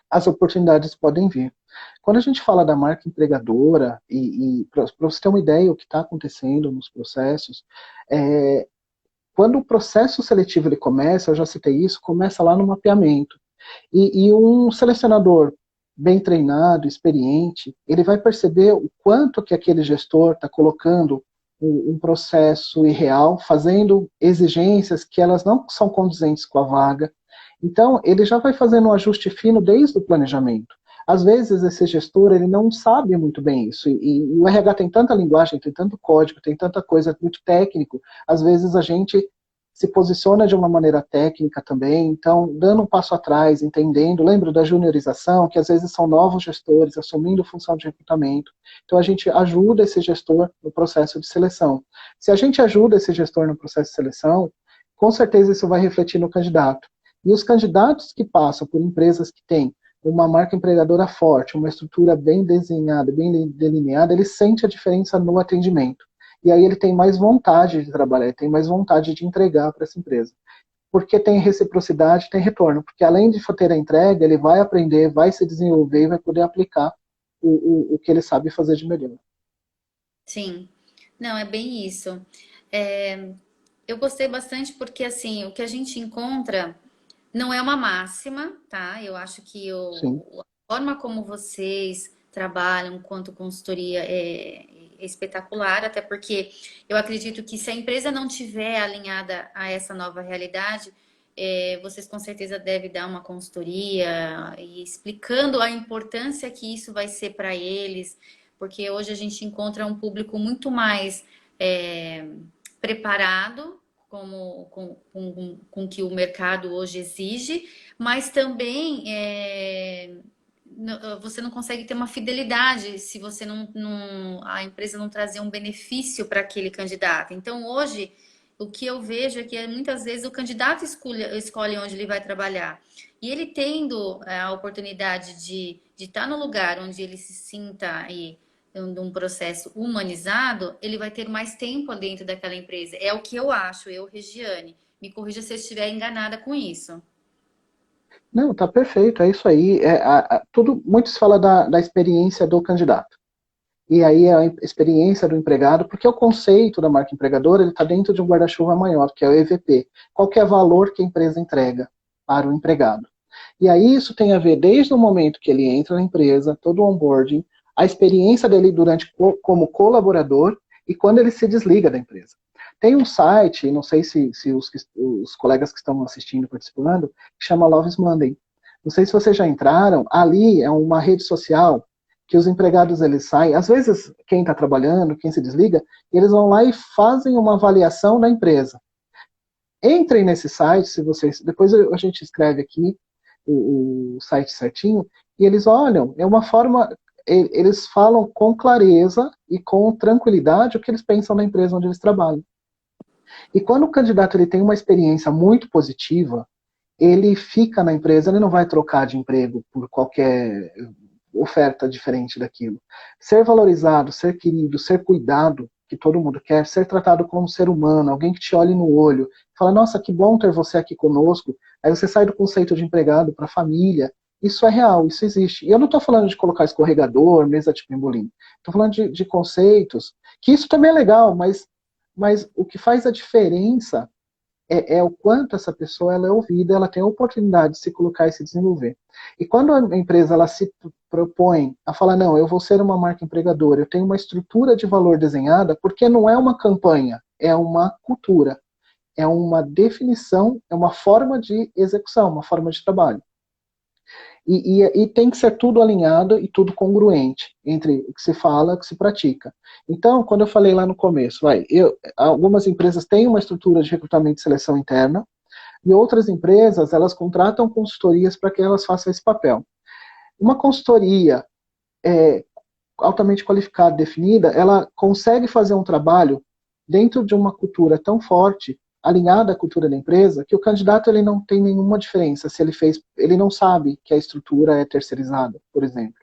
as oportunidades podem vir. Quando a gente fala da marca empregadora, e para você ter uma ideia o que está acontecendo nos processos, é, quando o processo seletivo ele começa, eu já citei isso, começa lá no mapeamento. E um selecionador bem treinado, experiente, ele vai perceber o quanto que aquele gestor está colocando um processo irreal, fazendo exigências que elas não são condizentes com a vaga. Então, ele já vai fazendo um ajuste fino desde o planejamento. Às vezes, esse gestor ele não sabe muito bem isso, e o RH tem tanta linguagem, tem tanto código, tem tanta coisa muito técnico, às vezes a gente se posiciona de uma maneira técnica também, então, dando um passo atrás, entendendo, lembro da juniorização, que às vezes são novos gestores assumindo função de recrutamento, então a gente ajuda esse gestor no processo de seleção. Se a gente ajuda esse gestor no processo de seleção, com certeza isso vai refletir no candidato. E os candidatos que passam por empresas que têm uma marca empregadora forte, uma estrutura bem desenhada, bem delineada, ele sente a diferença no atendimento. E aí ele tem mais vontade de trabalhar, ele tem mais vontade de entregar para essa empresa. Porque tem reciprocidade, tem retorno. Porque além de ter a entrega, ele vai aprender, vai se desenvolver e vai poder aplicar o que ele sabe fazer de melhor. Sim. Não, é bem isso. É, eu gostei bastante porque, assim, o que a gente encontra não é uma máxima, tá? Eu acho que Sim. a forma como vocês trabalham quanto consultoria espetacular, até porque eu acredito que se a empresa não tiver alinhada a essa nova realidade, vocês com certeza devem dar uma consultoria e explicando a importância que isso vai ser para eles, porque hoje a gente encontra um público muito mais é, preparado com que o mercado hoje exige, mas também você não consegue ter uma fidelidade se você a empresa não trazer um benefício para aquele candidato. Então, hoje, o que eu vejo é que muitas vezes o candidato escolhe onde ele vai trabalhar. E ele tendo a oportunidade de estar no lugar onde ele se sinta aí num processo humanizado, ele vai ter mais tempo dentro daquela empresa. É o que eu acho, eu, Regiane. Me corrija se eu estiver enganada com isso. Não, tá perfeito, é isso aí. Tudo, muito se fala da experiência do candidato. E aí a experiência do empregado, porque o conceito da marca empregadora ele está dentro de um guarda-chuva maior, que é o EVP. Qual que é o valor que a empresa entrega para o empregado? E aí isso tem a ver desde o momento que ele entra na empresa, todo o onboarding, a experiência dele durante como colaborador e quando ele se desliga da empresa. Tem um site, não sei se os colegas que estão assistindo, participando, que chama Loves Monday. Não sei se vocês já entraram, ali é uma rede social que os empregados eles saem, às vezes quem está trabalhando, quem se desliga, eles vão lá e fazem uma avaliação da empresa. Entrem nesse site, se vocês, depois a gente escreve aqui o site certinho, e eles olham, é uma forma, eles falam com clareza e com tranquilidade o que eles pensam na empresa onde eles trabalham. E quando o candidato ele tem uma experiência muito positiva, ele fica na empresa, ele não vai trocar de emprego por qualquer oferta diferente daquilo. Ser valorizado, ser querido, ser cuidado, que todo mundo quer, ser tratado como um ser humano, alguém que te olhe no olho, fala, nossa, que bom ter você aqui conosco, aí você sai do conceito de empregado para família, isso é real, isso existe. E eu não estou falando de colocar escorregador, mesa de pimbolim, estou falando de conceitos, que isso também é legal, mas o que faz a diferença é o quanto essa pessoa ela é ouvida, ela tem a oportunidade de se colocar e se desenvolver. E quando a empresa ela se propõe a falar, não, eu vou ser uma marca empregadora, eu tenho uma estrutura de valor desenhada, porque não é uma campanha, é uma cultura, é uma definição, é uma forma de execução, uma forma de trabalho. E tem que ser tudo alinhado e tudo congruente entre o que se fala e o que se pratica. Então, quando eu falei lá no começo, algumas empresas têm uma estrutura de recrutamento e seleção interna, e outras empresas, elas contratam consultorias para que elas façam esse papel. Uma consultoria altamente qualificada, definida, ela consegue fazer um trabalho dentro de uma cultura tão forte, alinhada à cultura da empresa, que o candidato ele não tem nenhuma diferença se ele não sabe que a estrutura é terceirizada, por exemplo,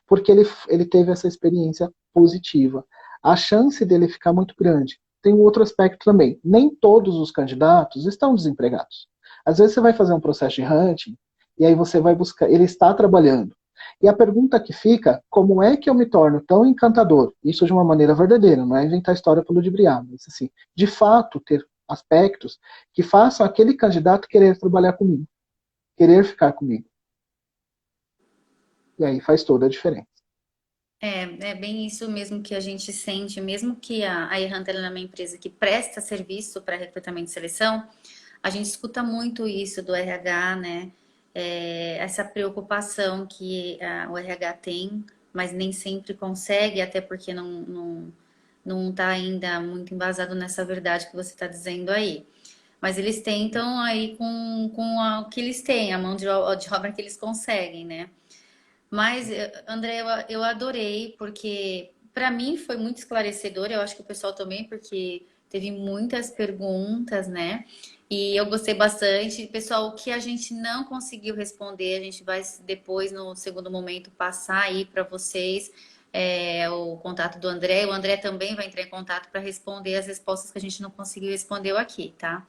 porque ele teve essa experiência positiva. A chance dele ficar muito grande. Tem um outro aspecto também. Nem todos os candidatos estão desempregados. Às vezes você vai fazer um processo de hunting e aí você vai buscar, ele está trabalhando. E a pergunta que fica, como é que eu me torno tão encantador? Isso de uma maneira verdadeira, não é inventar história para ludibriar, mas assim, de fato ter aspectos que façam aquele candidato querer trabalhar comigo, querer ficar comigo. E aí faz toda a diferença. É bem isso mesmo que a gente sente, mesmo que a Erhunter é uma empresa que presta serviço para recrutamento e seleção, a gente escuta muito isso do RH, né? Essa preocupação que o RH tem, mas nem sempre consegue, até porque não está ainda muito embasado nessa verdade que você está dizendo aí. Mas eles tentam aí o que eles têm, a mão de obra que eles conseguem, né? Mas, André, eu adorei, porque para mim foi muito esclarecedor, eu acho que o pessoal também, porque teve muitas perguntas, né? E eu gostei bastante. Pessoal, o que a gente não conseguiu responder, a gente vai depois, no segundo momento, passar aí para vocês o contato do André. O André também vai entrar em contato para responder as respostas que a gente não conseguiu responder aqui, tá?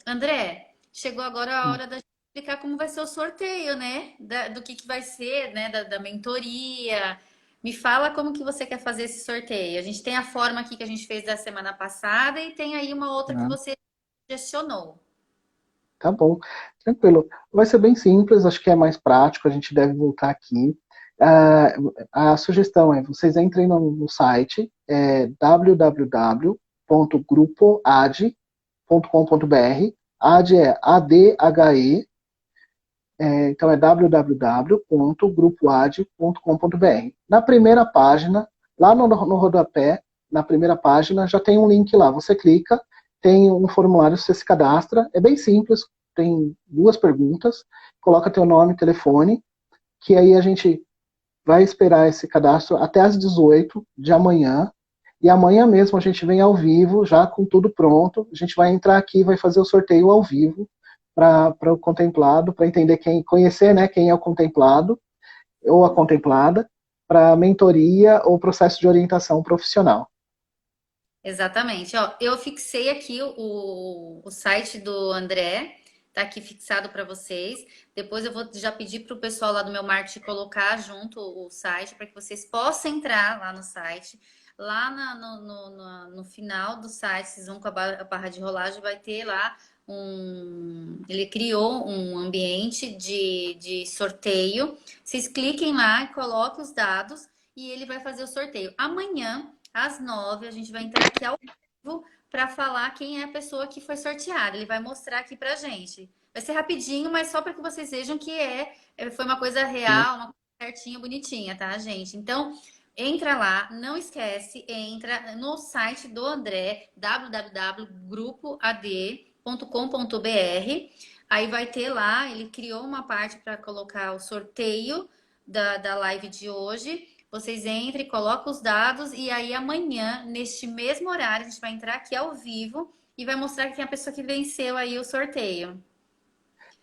André, chegou agora a hora da gente explicar como vai ser o sorteio, né? Do que vai ser, né? Da mentoria. Me fala como que você quer fazer esse sorteio. A gente tem a forma aqui que a gente fez da semana passada e tem aí uma outra que Né? você gestionou. Tá bom, tranquilo. Vai ser bem simples, acho que é mais prático, a gente deve voltar aqui. A sugestão é, vocês entrem no site, www.grupoad.com.br, AD é ADHE, então é www.grupoad.com.br. Na primeira página, lá no rodapé, na primeira página, já tem um link lá. Você clica, tem um formulário, você se cadastra, é bem simples, tem 2 perguntas, coloca teu nome e telefone, que aí a gente vai esperar esse cadastro até às 18 de amanhã, e amanhã mesmo a gente vem ao vivo, já com tudo pronto, a gente vai entrar aqui e vai fazer o sorteio ao vivo, para o contemplado, para entender conhecer, né, quem é o contemplado ou a contemplada, para mentoria ou processo de orientação profissional. Exatamente. Ó, eu fixei aqui o site do André, tá aqui fixado para vocês. Depois eu vou já pedir para o pessoal lá do meu marketing colocar junto o site para que vocês possam entrar lá no site. Lá no final do site, vocês vão com a barra de rolagem, vai ter lá Ele criou um ambiente de sorteio. Vocês cliquem lá e coloquem os dados e ele vai fazer o sorteio. Amanhã às 9, a gente vai entrar aqui ao vivo para falar quem é a pessoa que foi sorteada. Ele vai mostrar aqui pra gente. Vai ser rapidinho, mas só para que vocês vejam que foi uma coisa real, uma coisa certinha, bonitinha, tá, gente? Então, entra lá, não esquece, entra no site do André, www.grupoad.com.br. Aí vai ter lá, ele criou uma parte para colocar o sorteio da live de hoje. Vocês entrem, colocam os dados e aí amanhã, neste mesmo horário, a gente vai entrar aqui ao vivo e vai mostrar quem é a pessoa que venceu aí o sorteio.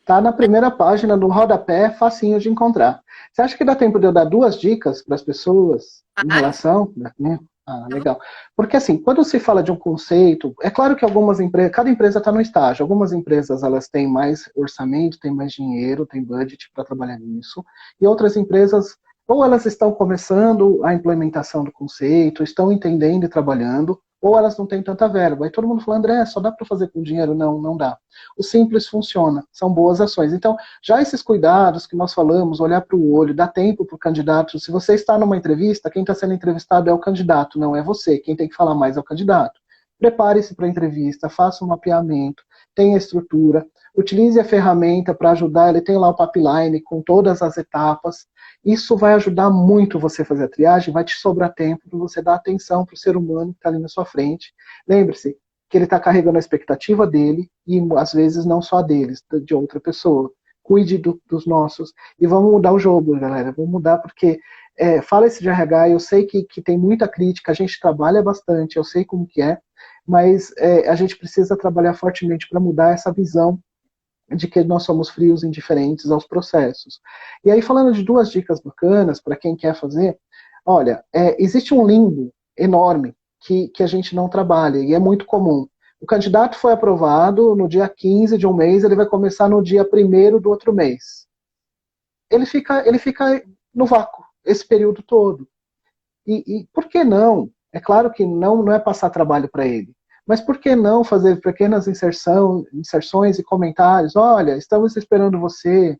Tá na primeira página do rodapé, facinho de encontrar. Você acha que dá tempo de eu dar 2 dicas para as pessoas em Claro. relação? Legal. Porque assim, quando se fala de um conceito, é claro que algumas empresas, cada empresa está no estágio. Algumas empresas elas têm mais orçamento, têm mais dinheiro, têm budget para trabalhar nisso, e outras empresas ou elas estão começando a implementação do conceito, estão entendendo e trabalhando, ou elas não têm tanta verba. Aí todo mundo fala, André, só dá para fazer com dinheiro? Não, não dá. O simples funciona, são boas ações. Então, já esses cuidados que nós falamos, olhar para o olho, dar tempo para o candidato. Se você está numa entrevista, quem está sendo entrevistado é o candidato, não é você. Quem tem que falar mais é o candidato. Prepare-se para a entrevista, faça um mapeamento, tenha estrutura, utilize a ferramenta para ajudar, ele tem lá o pipeline com todas as etapas. Isso vai ajudar muito você a fazer a triagem, vai te sobrar tempo para você dar atenção para o ser humano que está ali na sua frente. Lembre-se que ele está carregando a expectativa dele e às vezes não só deles, de outra pessoa. Cuide dos nossos e vamos mudar o jogo, galera. Vamos mudar porque fala-se de RH, eu sei que tem muita crítica, a gente trabalha bastante, eu sei como que é, mas a gente precisa trabalhar fortemente para mudar essa visão de que nós somos frios e indiferentes aos processos. E aí, falando de 2 dicas bacanas para quem quer fazer, olha, existe um limbo enorme que a gente não trabalha, e é muito comum. O candidato foi aprovado no dia 15 de um mês, ele vai começar no dia 1º do outro mês. Ele fica no vácuo esse período todo. E por que não? É claro que não é passar trabalho para ele, mas por que não fazer pequenas inserções e comentários? Olha, estamos esperando você.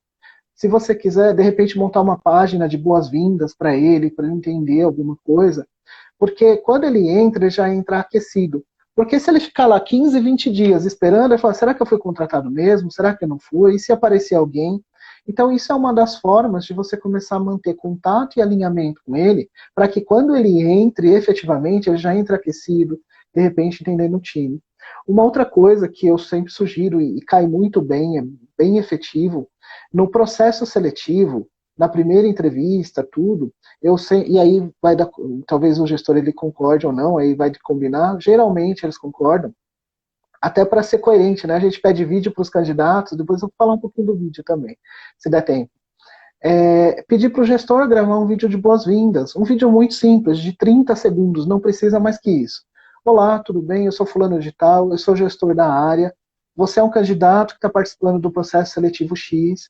Se você quiser, de repente, montar uma página de boas-vindas para ele entender alguma coisa. Porque quando ele entra, ele já entra aquecido. Porque se ele ficar lá 15, 20 dias esperando, ele fala, será que eu fui contratado mesmo? Será que eu não fui? E se aparecer alguém? Então, isso é uma das formas de você começar a manter contato e alinhamento com ele, para que quando ele entre, efetivamente, ele já entre aquecido, de repente entendendo o time. Uma outra coisa que eu sempre sugiro e cai muito bem, é bem efetivo, no processo seletivo, na primeira entrevista, tudo, e aí vai dar, talvez o gestor ele concorde ou não, aí vai combinar, geralmente eles concordam, até para ser coerente, né? A gente pede vídeo para os candidatos, depois eu vou falar um pouquinho do vídeo também, se der tempo. Pedir para o gestor gravar um vídeo de boas-vindas, um vídeo muito simples, de 30 segundos, não precisa mais que isso. Olá, tudo bem? Eu sou fulano de tal, eu sou gestor da área, você é um candidato que está participando do processo seletivo X,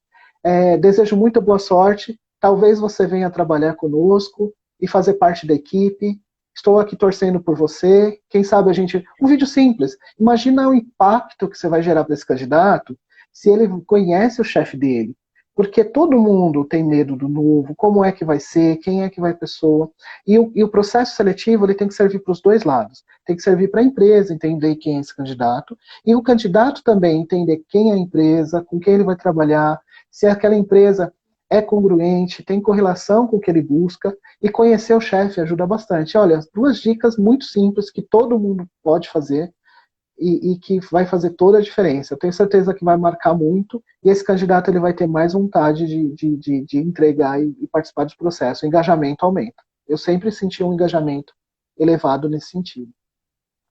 desejo muita boa sorte, talvez você venha trabalhar conosco e fazer parte da equipe, estou aqui torcendo por você, quem sabe a gente... Um vídeo simples, imagina o impacto que você vai gerar para esse candidato se ele conhece o chefe dele, porque todo mundo tem medo do novo, como é que vai ser, quem é que vai pessoa. E o processo seletivo ele tem que servir para os dois lados. Tem que servir para a empresa entender quem é esse candidato, e o candidato também entender quem é a empresa, com quem ele vai trabalhar, se aquela empresa é congruente, tem correlação com o que ele busca, e conhecer o chefe ajuda bastante. Olha, duas dicas muito simples que todo mundo pode fazer e que vai fazer toda a diferença. Eu tenho certeza que vai marcar muito e esse candidato ele vai ter mais vontade de entregar e participar do processo. O engajamento aumenta. Eu sempre senti um engajamento elevado nesse sentido.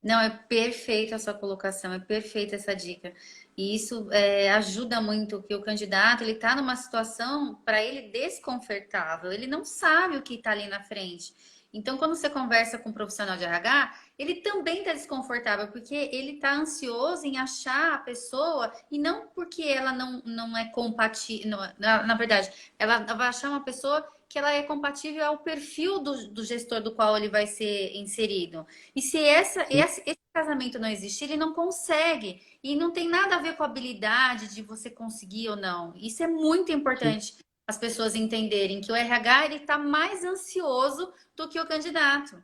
Não, é perfeita a sua colocação, é perfeita essa dica. E isso ajuda muito que o candidato ele está numa situação para ele desconfortável. Ele não sabe o que está ali na frente. Então, quando você conversa com um profissional de RH, ele também está desconfortável porque ele está ansioso em achar a pessoa e não porque ela não é compatível. Na verdade, ela vai achar uma pessoa que ela é compatível ao perfil do gestor do qual ele vai ser inserido. E se Sim. esse casamento não existir, ele não consegue. E não tem nada a ver com a habilidade de você conseguir ou não. Isso é muito Sim. importante as pessoas entenderem que o RH ele está mais ansioso do que o candidato.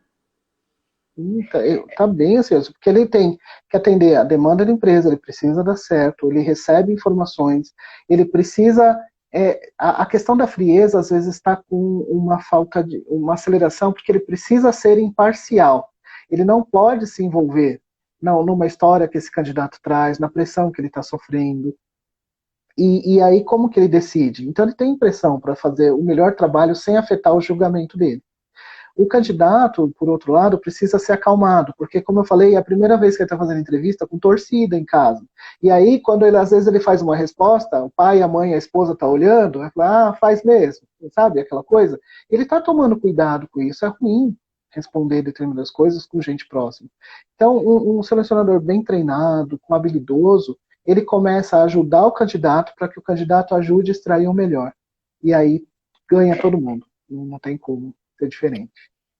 Tá bem ansioso, porque ele tem que atender a demanda da empresa, ele precisa dar certo, ele recebe informações, ele precisa. A questão da frieza às vezes está com uma falta de uma aceleração, porque ele precisa ser imparcial. Ele não pode se envolver não, numa história que esse candidato traz, na pressão que ele está sofrendo. E aí, como que ele decide? Então, ele tem pressão para fazer o melhor trabalho sem afetar o julgamento dele. O candidato, por outro lado, precisa ser acalmado, porque, como eu falei, é a primeira vez que ele está fazendo entrevista com torcida em casa. E aí, quando ele, às vezes, ele faz uma resposta, o pai, a mãe, a esposa está olhando, vai falar, faz mesmo, sabe, aquela coisa. Ele está tomando cuidado com isso, é ruim responder determinadas coisas com gente próxima. Então, um selecionador bem treinado, com habilidoso, ele começa a ajudar o candidato para que o candidato ajude a extrair o melhor. E aí, ganha todo mundo. Não tem como ser diferente.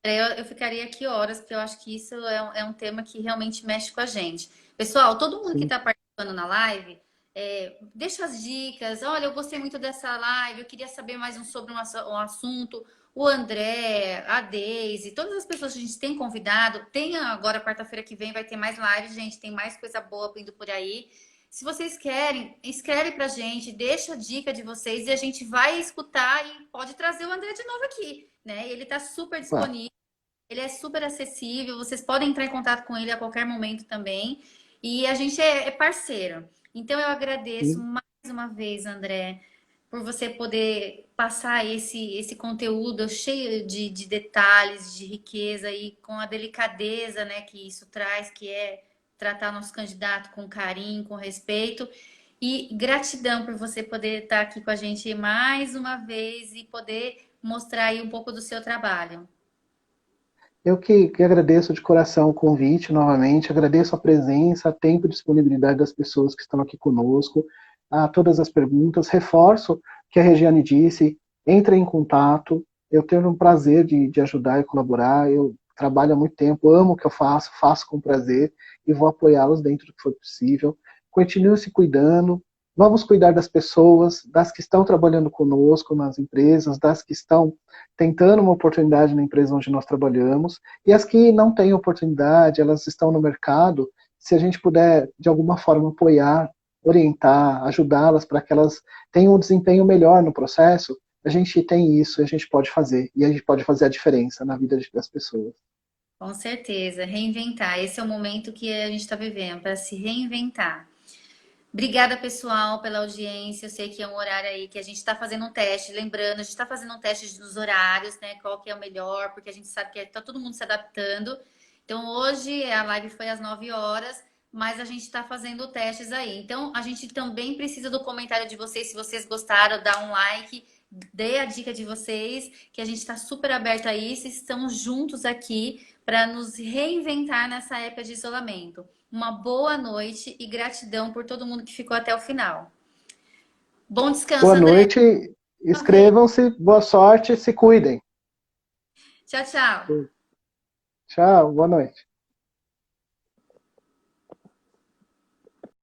Eu ficaria aqui horas, porque eu acho que isso é um tema que realmente mexe com a gente. Pessoal, todo mundo que Sim. está participando na live, deixa as dicas. Olha, eu gostei muito dessa live, eu queria saber mais sobre um assunto. O André, a Deise, todas as pessoas que a gente tem convidado. Tem agora, quarta-feira que vem, vai ter mais lives, gente. Tem mais coisa boa indo por aí. Se vocês querem, escreve pra gente, deixa a dica de vocês e a gente vai escutar e pode trazer o André de novo aqui, né? Ele tá super Claro. disponível. Ele é super acessível, vocês podem entrar em contato com ele a qualquer momento também. E a gente é parceiro. Então eu agradeço Sim. mais uma vez, André, por você poder passar esse conteúdo cheio de detalhes, de riqueza e com a delicadeza, né, que isso traz, que é tratar nosso candidato com carinho, com respeito. E gratidão por você poder estar aqui com a gente mais uma vez e poder mostrar aí um pouco do seu trabalho. Eu que agradeço de coração o convite novamente, agradeço a presença, a tempo e disponibilidade das pessoas que estão aqui conosco, a todas as perguntas. Reforço o que a Regiane disse, entre em contato, eu tenho um prazer de ajudar e colaborar, eu trabalho há muito tempo, amo o que eu faço, faço com prazer e vou apoiá-los dentro do que for possível. Continue se cuidando, vamos cuidar das pessoas, das que estão trabalhando conosco nas empresas, das que estão tentando uma oportunidade na empresa onde nós trabalhamos, e as que não têm oportunidade, elas estão no mercado, se a gente puder, de alguma forma, apoiar, orientar, ajudá-las para que elas tenham um desempenho melhor no processo, a gente tem isso, a gente pode fazer, e a gente pode fazer a diferença na vida das pessoas. Com certeza, reinventar. Esse é o momento que a gente está vivendo, para se reinventar. Obrigada, pessoal, pela audiência. Eu sei que é um horário aí que a gente está fazendo um teste. Lembrando, a gente está fazendo um teste dos horários, né? Qual que é o melhor, porque a gente sabe que está todo mundo se adaptando. Então, hoje a live foi às 9 horas, mas a gente está fazendo testes aí. Então, a gente também precisa do comentário de vocês. Se vocês gostaram, dá um like, dê a dica de vocês, que a gente está super aberto a isso. Estamos juntos aqui para nos reinventar nessa época de isolamento. Uma boa noite e gratidão por todo mundo que ficou até o final. Bom descanso, Boa André. noite, Uma vez. inscrevam-se, boa sorte, se cuidem. Tchau, tchau. Tchau, boa noite.